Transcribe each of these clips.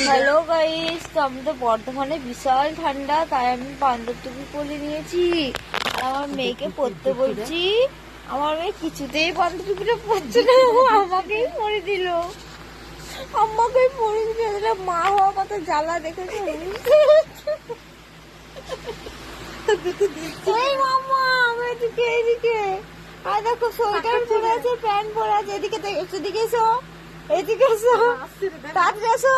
Hello guys, তো আমাদের বর্ধমানে বিশাল ঠান্ডা, তাই আমি বান্দর টুপি পরে নিয়েছি আর আমার মেয়েকে পরতে বলছি। আমার মেয়ে কিছুতেই বান্দর টুপিটা পরছে না, ও আমাকেই পরে দিল। আমাকেই পরে দিল। মা হওয়া কত জ্বালা দেখেছো? এই মামা, আমি এদিকে এদিকে আর দেখো, সোয়েটার পরে আছে, প্যান্ট পরে আছে। এদিকে এদিকে এসো, এদিকে এসো, তাড়াতাড়ি এসো,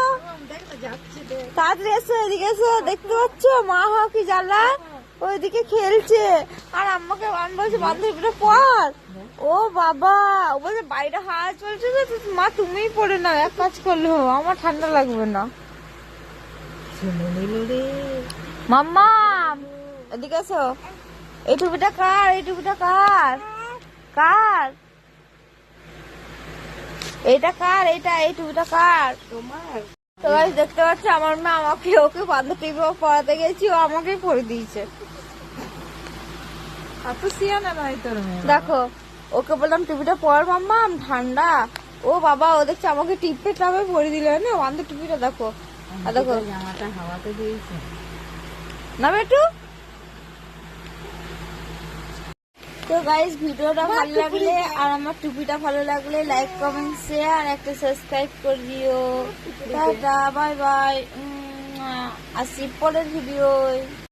তাড়াতাড়ি এসো, এদিকে এসো। দেখতে পাচ্ছ মা হওয়া কি জ্বালা? ওইদিকে খেলছে আর আমাকে বলছে বান্ধবীটা পর। ও বাবা, ও বলছে বাইরে হাওয়া চলছে তো মা তুমিই পড়ে নাও, এক কাজ করলে আমার ঠান্ডা লাগবে না। মাম্মা এদিকে এসো। এই টুপিটা কার? এই টুপিটা কার? কার এইটা? কার এইটা? এই টুপিটা কার? তোমার। তো গাইস দেখতে পাচ্ছ আমার মা আমাকে, ওকে বান্ধবী পড়াতে গেছি, ও আমাকেই পরে দিয়েছে। দেখো, ওকে বললাম টুপিটা পর মাম্মা, ঠান্ডা। ও বাবা, ও দেখছে আমাকে টিপে টাপে পরে দিল না বান্ধব টুপিটা। দেখো আর দেখো জামাটা হাওয়াতে দিয়েছে না বেটু। তো গাইস, ভিডিওটা ভালো লাগলে আর আমার টুপিটা ভালো লাগলে লাইক কমেন্ট শেয়ার আর একটা সাবস্ক্রাইব করে দিও। Tata, bye bye. আসি পরের ভিডিও।